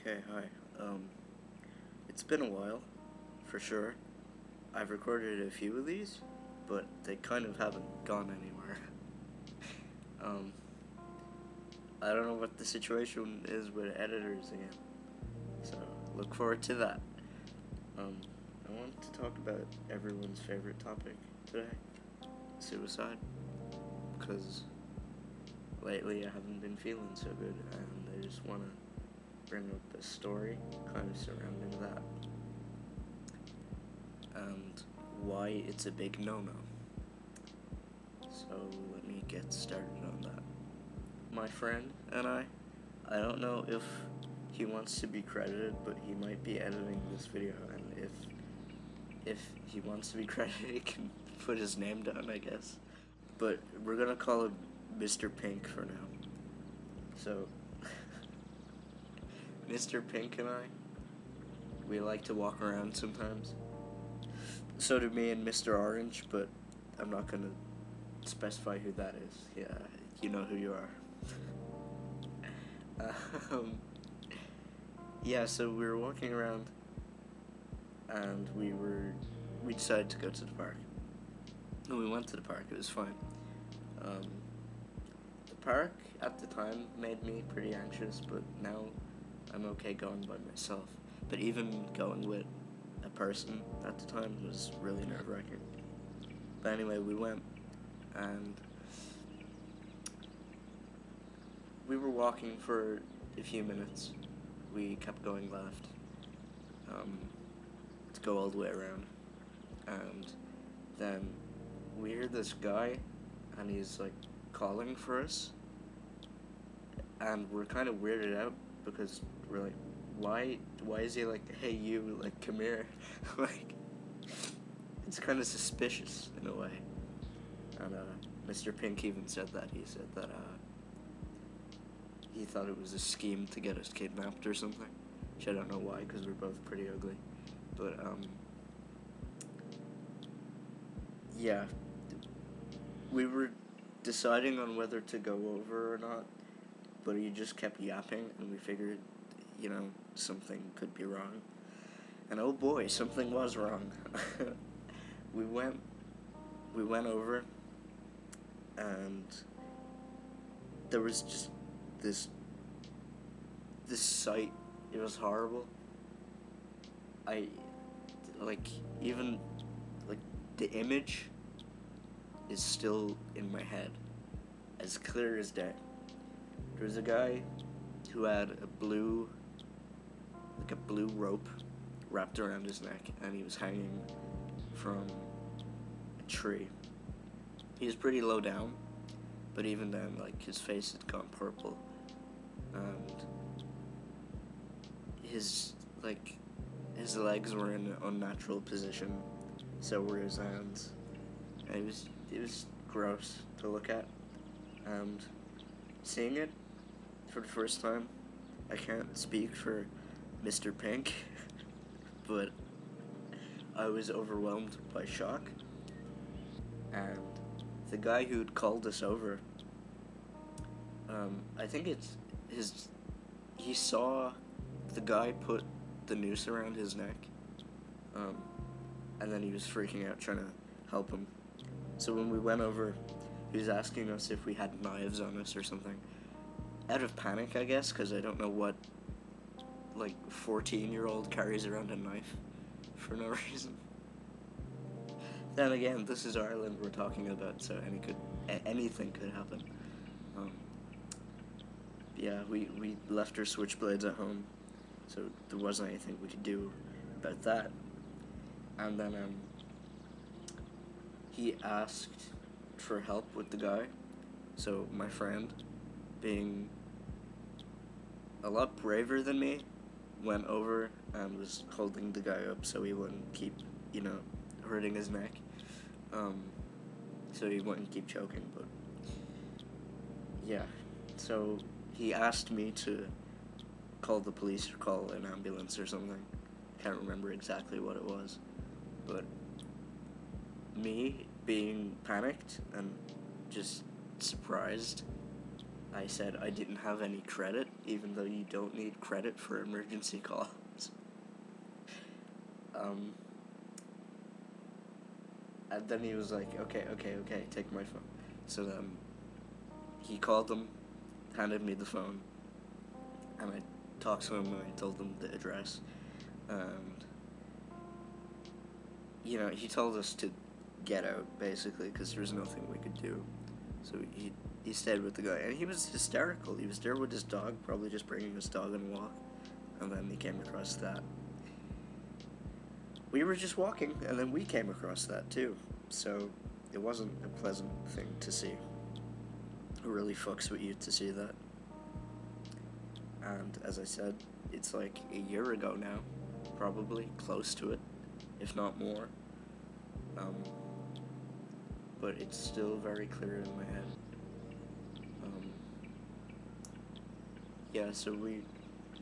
Okay, hi. It's been a while, for sure. I've recorded a few of these, but they kind of haven't gone anywhere. um, I don't know what the situation is with editors again, so look forward to that. I want to talk about everyone's favorite topic today, suicide, because lately I haven't been feeling so good, and I just want to bring up a story kind of surrounding that and why it's a big no-no. So let me get started on that. My friend and I don't know if he wants to be credited, but he might be editing this video, and if he wants to be credited, he can put his name down, I guess. But we're gonna call him Mr. Pink for now. So Mr. Pink and I, we like to walk around sometimes. So do me and Mr. Orange, but I'm not gonna specify who that is. Yeah, you know who you are. Yeah, so we were walking around, and we decided to go to the park. And we went to the park. It was fine. The park at the time made me pretty anxious, but now I'm okay going by myself. But even going with a person at the time was really nerve-wracking. But anyway, we went, and we were walking for a few minutes. We kept going left to go all the way around, and then we hear this guy, and he's like calling for us, and we're kind of weirded out because we're like, why is he like, hey you, like, come here? Like, it's kind of suspicious in a way. And Mr. Pink even said that. He said that he thought it was a scheme to get us kidnapped or something, which I don't know why, because we're both pretty ugly. But yeah, we were deciding on whether to go over or not, but he just kept yapping, and we figured, something could be wrong. And oh boy, something was wrong. we went over, and there was just this sight. It was horrible. Even the image is still in my head, as clear as day. There was a guy who had a blue rope wrapped around his neck, and he was hanging from a tree. He was pretty low down, but even then, his face had gone purple, and his legs were in an unnatural position, so were his hands. And it was gross to look at, and seeing it for the first time, I can't speak for Mr. Pink, but I was overwhelmed by shock. And the guy who'd called us over, I think he saw the guy put the noose around his neck, and then he was freaking out trying to help him. So when we went over, he was asking us if we had knives on us or something. Out of panic, I guess, because I don't know what 14-year-old carries around a knife for no reason. Then again, this is Ireland we're talking about, so anything could happen. Yeah, we left our switchblades at home, so there wasn't anything we could do about that. And then he asked for help with the guy, so my friend, being a lot braver than me, went over and was holding the guy up so he wouldn't keep, hurting his neck, so he wouldn't keep choking. But yeah, so he asked me to call the police or call an ambulance or something. Can't remember exactly what it was, but me being panicked and just surprised, I said I didn't have any credit, even though you don't need credit for emergency calls. Um, and then he was like, okay, take my phone. So then he called them, handed me the phone, and I talked to him and I told him the address. And, he told us to get out, basically, because there was nothing we could do. So he stayed with the guy, and he was hysterical. He was there with his dog, probably just bringing his dog on a walk, and then he came across that. We were just walking, and then we came across that too. So it wasn't a pleasant thing to see. It really fucks with you to see that. And as I said, it's like a year ago now, probably close to it, if not more. But it's still very clear in my head. Yeah, so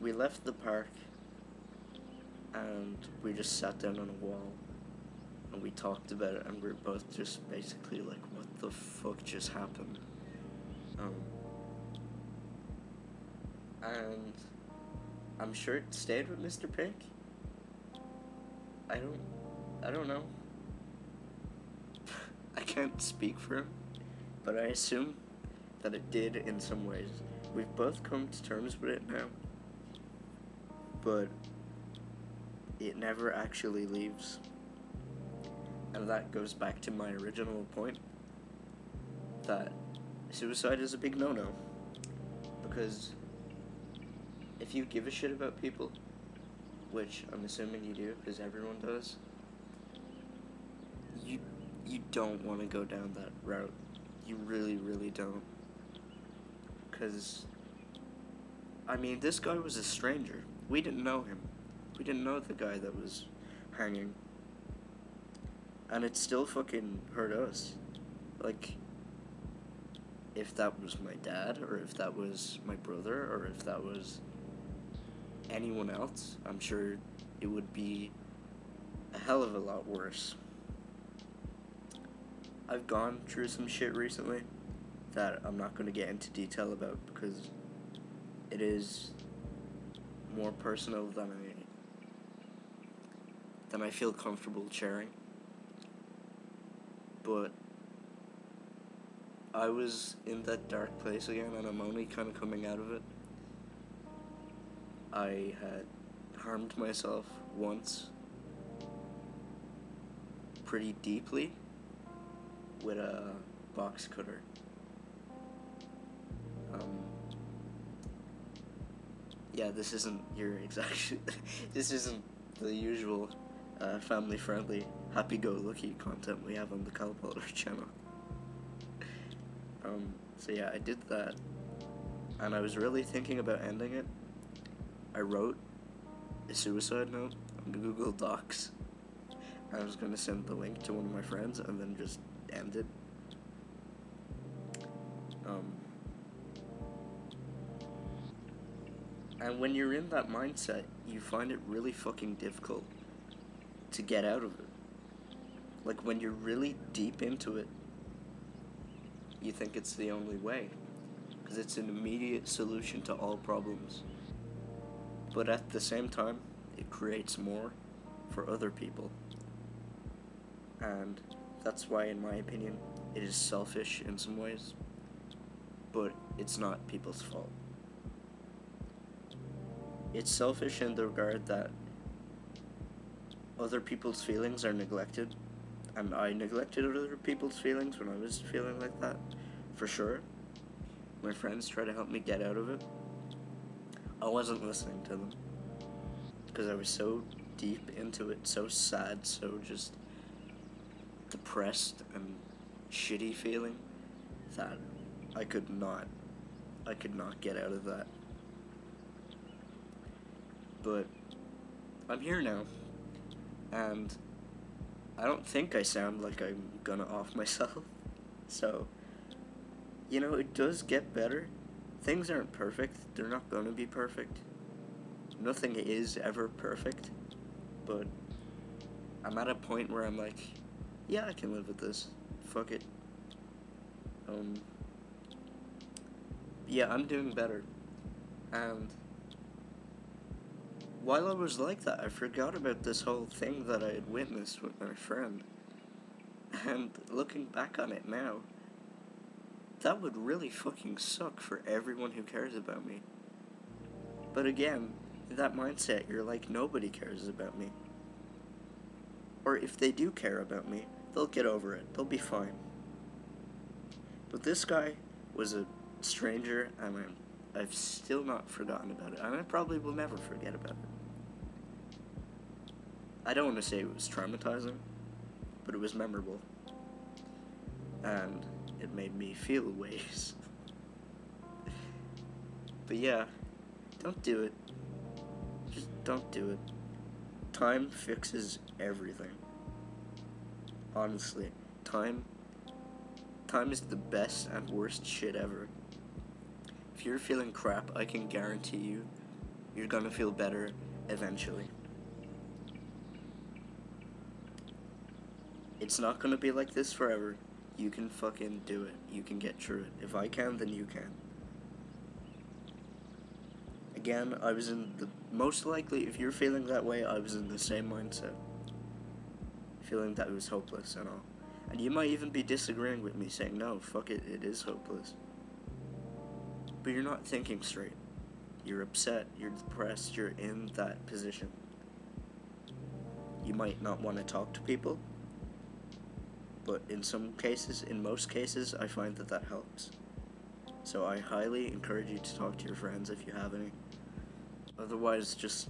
we left the park, and we just sat down on a wall, and we talked about it, and we were both just basically like, what the fuck just happened? And I'm sure it stayed with Mr. Pink. I don't know. I can't speak for him, but I assume that it did in some ways. We've both come to terms with it now, but it never actually leaves. And that goes back to my original point, that suicide is a big no-no. Because if you give a shit about people, which I'm assuming you do, because everyone does, you don't want to go down that route. You really, really don't. Because, I mean, this guy was a stranger. We didn't know him. We didn't know the guy that was hanging. And it still fucking hurt us. Like, if that was my dad, or if that was my brother, or if that was anyone else, I'm sure it would be a hell of a lot worse. I've gone through some shit recently that I'm not going to get into detail about because it is more personal than I feel comfortable sharing. But I was in that dark place again, and I'm only kind of coming out of it. I had harmed myself once pretty deeply with a box cutter. Yeah, this isn't your this isn't the usual family-friendly, happy-go-lucky content we have on the Calpolar channel. So yeah, I did that, and I was really thinking about ending it. I wrote a suicide note on Google Docs. I was going to send the link to one of my friends and then just end it. And when you're in that mindset, you find it really fucking difficult to get out of it. Like, when you're really deep into it, you think it's the only way, because it's an immediate solution to all problems. But at the same time, it creates more for other people. And that's why, in my opinion, it is selfish in some ways, but it's not people's fault. It's selfish in the regard that other people's feelings are neglected, and I neglected other people's feelings when I was feeling like that, for sure. My friends tried to help me get out of it. I wasn't listening to them, because I was so deep into it, so sad, so just depressed and shitty feeling that I could not get out of that. But I'm here now, and I don't think I sound like I'm gonna off myself. So, it does get better. Things aren't perfect. They're not gonna be perfect. Nothing is ever perfect. But I'm at a point where I'm like, yeah, I can live with this. Fuck it. yeah, I'm doing better. And while I was like that, I forgot about this whole thing that I had witnessed with my friend. And looking back on it now, that would really fucking suck for everyone who cares about me. But again, in that mindset, you're like, nobody cares about me. Or if they do care about me, they'll get over it. They'll be fine. But this guy was a stranger, and I've still not forgotten about it. And I probably will never forget about it. I don't want to say it was traumatizing, but it was memorable. And it made me feel ways. But yeah, don't do it. Just don't do it. Time fixes everything. Honestly, time is the best and worst shit ever. If you're feeling crap, I can guarantee you're gonna feel better eventually. It's not gonna be like this forever. You can fucking do it. You can get through it. If I can, then you can. Again, I was in the... Most likely, if you're feeling that way, I was in the same mindset. Feeling that it was hopeless and all. And you might even be disagreeing with me, saying, no, fuck it, it is hopeless. But you're not thinking straight. You're upset, you're depressed, you're in that position. You might not want to talk to people, but in most cases, I find that helps. So I highly encourage you to talk to your friends if you have any. Otherwise, just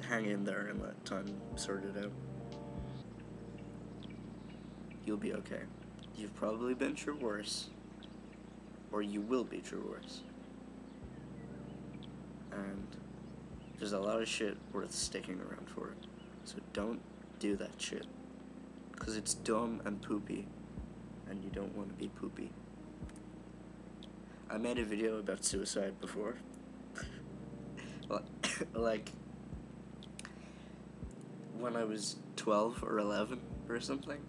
hang in there and let time sort it out. You'll be okay. You've probably been through worse, or you will be through worse. And there's a lot of shit worth sticking around for. So don't do that shit. Because it's dumb and poopy, and you don't want to be poopy. I made a video about suicide before. Like, when I was 12 or 11 or something.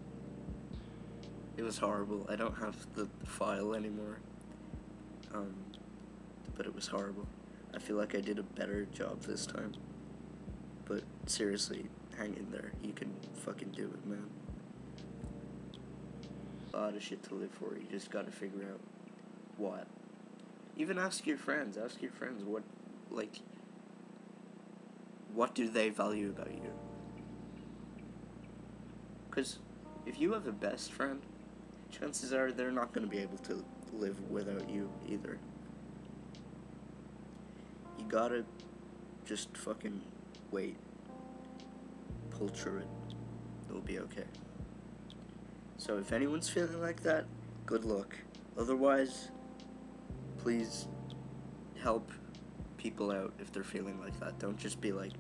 It was horrible. I don't have the file anymore. But it was horrible. I feel like I did a better job this time. But seriously, hang in there. You can fucking do it, man. A lot of shit to live for. You just gotta figure out what. Even ask your friends. Ask your friends what do they value about you? Because if you have a best friend, chances are they're not going to be able to live without you either. You gotta just fucking wait. Pull through it. It'll be okay. So if anyone's feeling like that, good luck. Otherwise, please help people out if they're feeling like that. Don't just be like,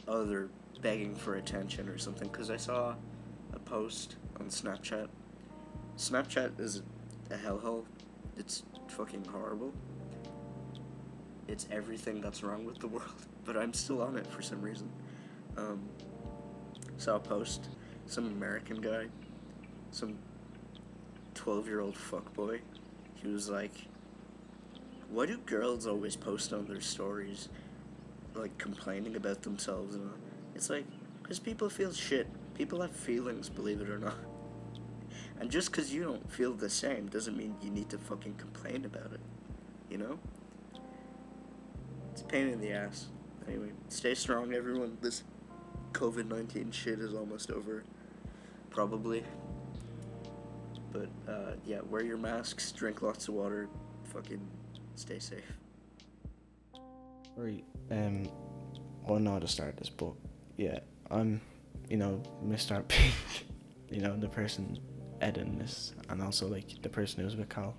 oh, they're begging for attention or something. Because I saw a post on Snapchat. Snapchat is a hellhole. It's fucking horrible. It's everything that's wrong with the world. But I'm still on it for some reason. Saw a post. Some American guy. Some 12-year-old fuckboy. He was like, why do girls always post on their stories, like, complaining about themselves and all? It's like, because people feel shit. People have feelings, believe it or not. And just because you don't feel the same doesn't mean you need to fucking complain about it. You know? It's a pain in the ass. Anyway, stay strong, everyone. This COVID-19 shit is almost over. Probably. But, yeah, wear your masks, drink lots of water, fucking stay safe. Right, I don't know how to start this, but yeah, I'm, Mr. Pink, the person editing this, and also, like, the person who's with Cal.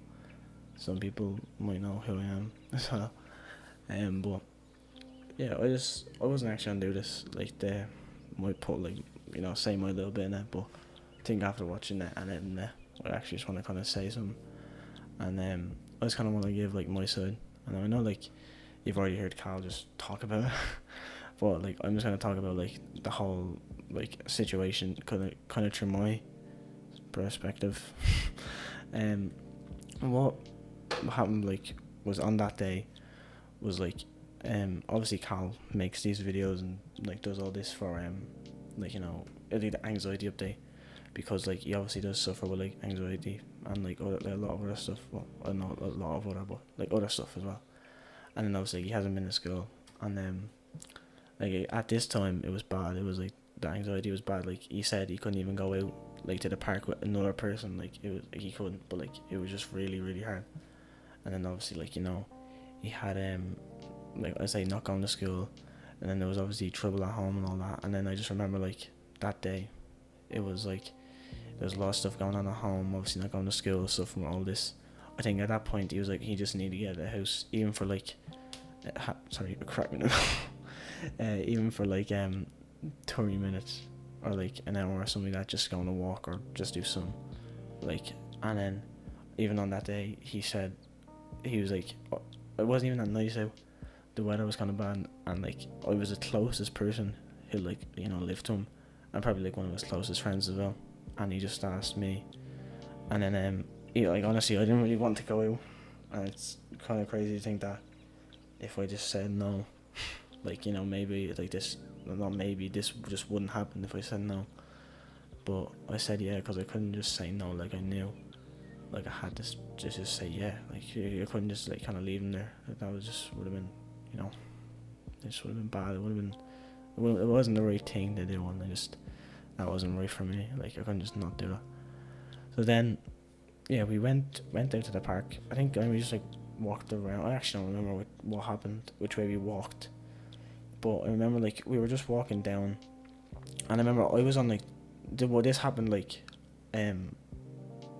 Some people might know who I am as well. But yeah, I wasn't actually gonna do this. Like, they might put, like, say my little bit in it, but I think after watching it and editing it, I actually just want to kind of say something. And I just kind of want to give, like, my side. And I know, like, you've already heard Cal just talk about it, but, like, I'm just gonna talk about, like, the whole, like, situation kind of through my perspective. What what happened like was on that day was like obviously Cal makes these videos and like does all this for like the anxiety update, because like he obviously does suffer with like anxiety and like a lot of other stuff. Well, not a lot of other, but like other stuff as well. And then obviously he hasn't been to school, and like at this time it was bad. It was like the anxiety was bad. Like he said he couldn't even go out like to the park with another person. Like it was like, he couldn't, but like it was just really really hard. And then obviously like he had like I say not going to school, and then there was obviously trouble at home and all that. And then I just remember like that day, it was like there's a lot of stuff going on at home. Obviously not going to school, stuff from all this. I think at that point he was like he just needed to get out of the house, even for like crack me even for like 30 minutes or like an hour or something like that, just going to walk or just do some like. And then even on that day he said he was like it wasn't even that nice out, the weather was kind of bad, and like I was the closest person who like lived to him, and probably like one of his closest friends as well. And he just asked me, and then like honestly I didn't really want to go out, and it's kind of crazy to think that if I just said no, like maybe like this, not maybe, this just wouldn't happen if I said no. But I said yeah, because I couldn't just say no. Like I knew like I had to just say yeah. Like you couldn't just like kind of leave him there. That was just would have been it just would have been bad. It would have been it wasn't the right thing to do, and that wasn't right for me. Like I couldn't just not do that. So then yeah, we went out to the park. I think we just like walked around. I actually don't remember what happened, which way we walked, but I remember like we were just walking down, and I remember I was on like this happened like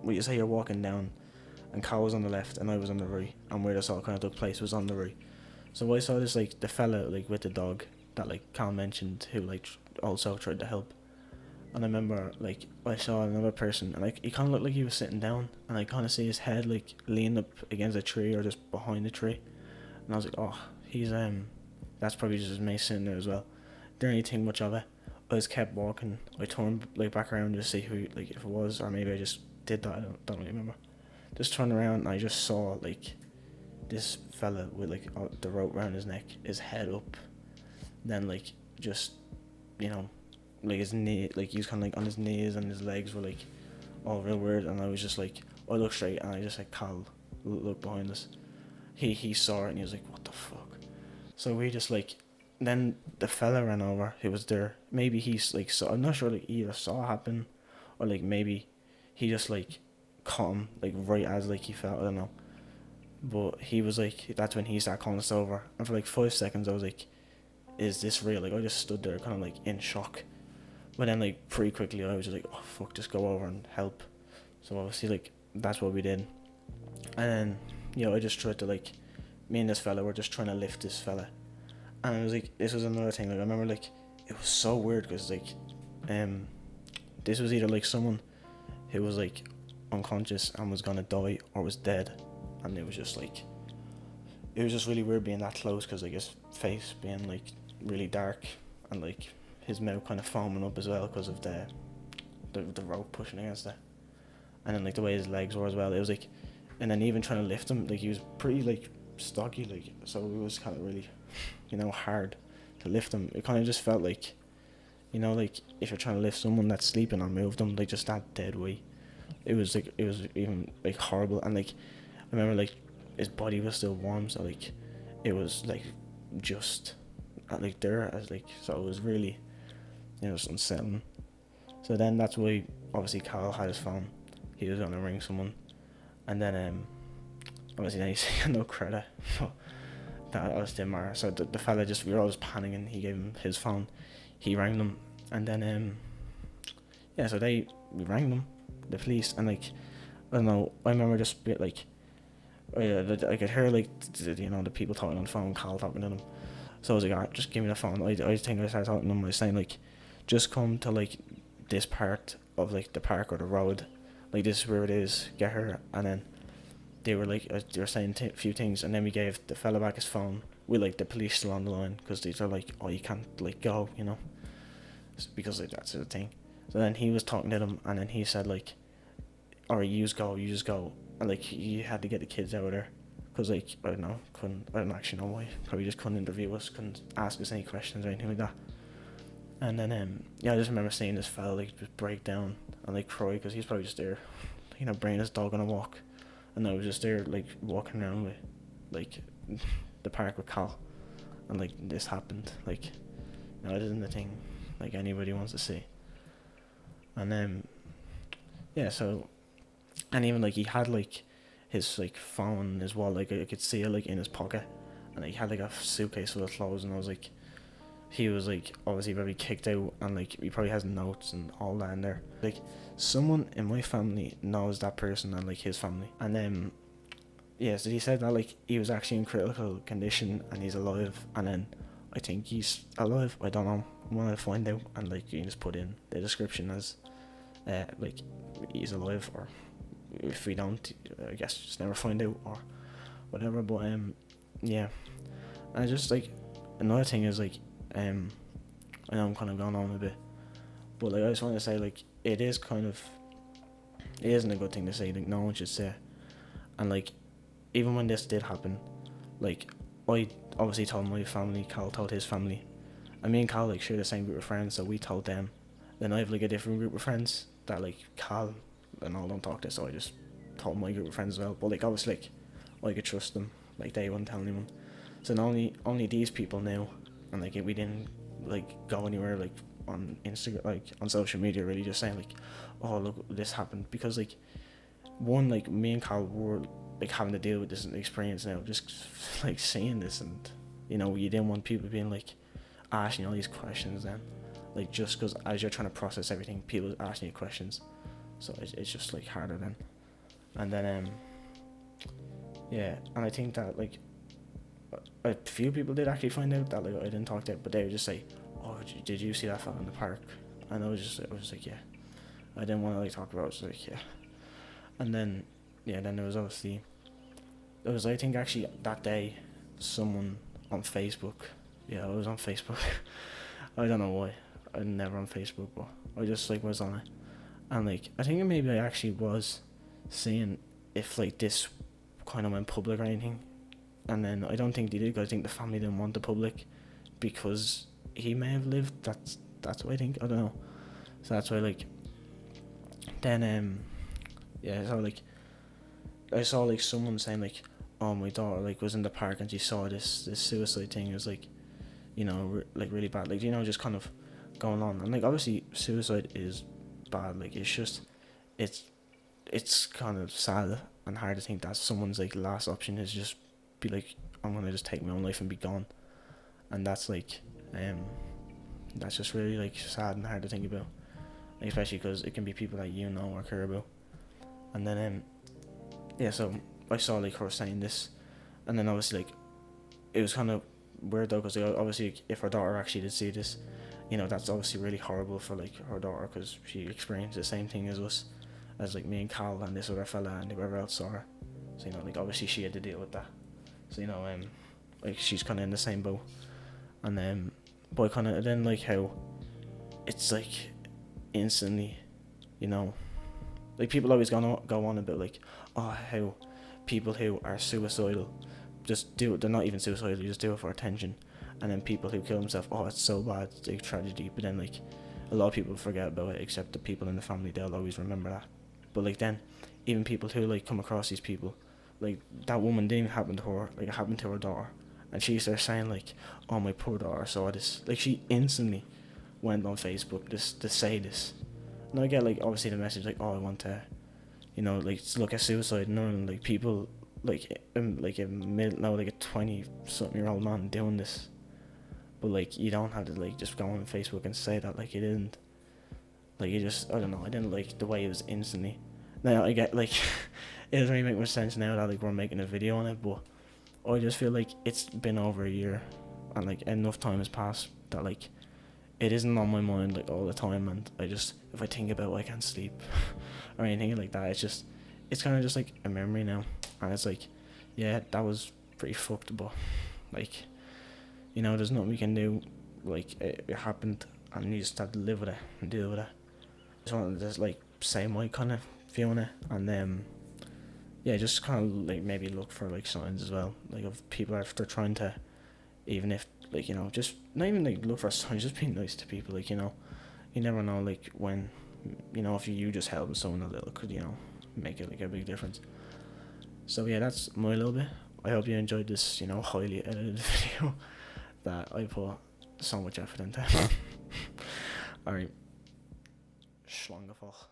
what you say, you're walking down and Carl was on the left and I was on the right, and where this all kind of took place was on the right. So I saw this like the fella like with the dog that like Carl mentioned, who like also tried to help. And I remember like I saw another person, and like he kind of looked like he was sitting down, and I kind of see his head like leaning up against a tree or just behind the tree, and I was like, oh, he's that's probably just me sitting there as well. Didn't really think much of it. I just kept walking. I turned like back around to see who, like if it was, or maybe I just did that. I don't really remember. Just turned around and I just saw like this fella with like the rope around his neck, his head up, then like just like his knee, like he was kind of like on his knees, and his legs were like all real weird. And I was just like, I looked straight and I just like, Cal, look behind us. He saw it and he was like, what the fuck? So we just like, then the fella ran over who was there. Maybe he's like saw, I'm not sure, like he either saw it happen or like maybe he just like caught him like right as like he fell, I don't know. But he was like, that's when he started calling us over, and for like 5 seconds I was like, is this real? Like I just stood there kind of like in shock. But then like pretty quickly I was just like, oh fuck, just go over and help. So obviously like that's what we did. And then I just tried to like, me and this fella were just trying to lift this fella. And it was like, this was another thing, like I remember like it was so weird because like this was either like someone who was like unconscious and was gonna die or was dead. And it was just like, it was just really weird being that close, because like his face being like really dark and like his mouth kind of foaming up as well because of the rope pushing against it, and then like the way his legs were as well. It was like, and then even trying to lift him, like he was pretty like stocky, like, so it was kind of really hard to lift him. It kind of just felt like like if you're trying to lift someone that's sleeping or move them like just that dead weight. It was even like horrible. And like I remember like his body was still warm, so like it was like just like there as like, so it was really just unsettling. So then that's why obviously Carl had his phone. He was gonna ring someone, and then obviously then he got no credit. So that was didn't matter. So the fella just, we were all just panicking. He gave him his phone. He rang them, and then so we rang them, the police, and like I don't know. I remember just bit like I could hear like the people talking on the phone, Carl talking to them. So I was like, alright, just give me the phone. I think I started talking to them. I was saying like, just come to like this part of like the park or the road, like this is where it is, get her. And then they were like, they were saying a few things, and then we gave the fella back his phone with like the police still on the line, because these are like, oh, you can't like go, because like that's the thing. So then he was talking to them, and then he said like, alright, you just go, and like he had to get the kids out of there, because like I don't actually know why. Probably just couldn't interview us, couldn't ask us any questions or anything like that. And then yeah, I just remember seeing this fella like just break down and like cry, because he's probably just there, bringing his dog on a walk, and I was just there like walking around with like the park with Cal, and like this happened. Like, it isn't the thing like anybody wants to see. And then yeah, so, and even like he had like his like phone as well, like I could see it like in his pocket, and he had like a suitcase full of clothes, and I was like, he was like obviously very kicked out, and like he probably has notes and all that in there. Like, someone in my family knows that person and like his family, and then yeah, so he said that like he was actually in critical condition and he's alive, and then I think he's alive. I don't know. I want to find out, and like you can just put in the description as like he's alive, or if we don't, I guess just never find out or whatever. But yeah, and I just like, another thing is like I know I'm kind of going on a bit, but like I just want to say like it isn't a good thing to say, like no one should say. And like, even when this did happen, like I obviously told my family, Cal told his family, and me and Cal like share the same group of friends, so we told them. Then I have like a different group of friends that like Cal and all don't talk to, so I just told my group of friends as well. But like obviously like I could trust them, like they wouldn't tell anyone. So now only these people knew, and like we didn't like go anywhere like on Instagram, like on social media, really just saying like, oh look, this happened, because like one, like me and Cal were like having to deal with this experience now, just like seeing this, and you didn't want people being like asking you all these questions then, like just because as you're trying to process everything, people asking you questions, so it's just like harder then. And then yeah, and I think that like a few people did actually find out that like I didn't talk to it, but they would just say, oh, did you see that fella in the park? And I was like, yeah. I didn't want to like talk about it. I was like, yeah. And then yeah, then there was I think actually that day someone on Facebook, yeah, I was on Facebook. I don't know why, I'm never on Facebook, but I just like was on it, and like I think maybe I actually was seeing if like this kind of went public or anything, and then I don't think they did, because I think the family didn't want the public because he may have lived. That's what I think. I don't know. So that's why like then yeah, so like I saw like someone saying like, oh, my daughter like was in the park and she saw this suicide thing. It was like, like really bad, like just kind of going on, and like obviously suicide is bad, like it's just it's kind of sad and hard to think that someone's like last option is just be like, I'm gonna just take my own life and be gone, and that's like that's just really like sad and hard to think about, like, especially because it can be people that you know or care about. And then yeah, so I saw like her saying this, and then obviously like it was kind of weird though, because obviously if her daughter actually did see this, that's obviously really horrible for like her daughter, because she experienced the same thing as us, as like me and Cal and this other fella and whoever else saw her. So like obviously she had to deal with that. So like she's kind of in the same boat. And then but I kind of then like how it's like instantly, like people always go on about like, oh, how people who are suicidal just do it, they're not even suicidal, they just do it for attention. And then people who kill themselves, oh, it's so bad, it's a tragedy. But then like a lot of people forget about it, except the people in the family, they'll always remember that. But like then even people who like come across these people, like that woman didn't even happen to her, like it happened to her daughter, and she started saying like, oh, my poor daughter saw this. Like she instantly went on Facebook just to say this. And I get like obviously the message like, oh, I want to like look at suicide, and like people like a 20 something year old man doing this. But like you don't have to like just go on Facebook and say that, like it isn't, like you just, I don't know, I didn't like the way it was instantly. Now I get like it doesn't really make much sense now that like we're making a video on it, but I just feel like it's been over a year and like enough time has passed that like it isn't on my mind like all the time, and I just, if I think about it, I can't sleep or anything like that. It's kind of just like a memory now, and it's like, yeah, that was pretty fucked, but like there's nothing we can do. Like it happened, and you just have to live with it and deal with it. I just wanted to just like say my kind of feeling it, and yeah, just kind of like maybe look for like signs as well, like of people if they're trying to, even if like just not even like look for signs, just be nice to people. Like you never know like when if you just help someone a little could make it like a big difference. So yeah, that's my little bit. I hope you enjoyed this highly edited video that I put so much effort into. All right, Schwangefach.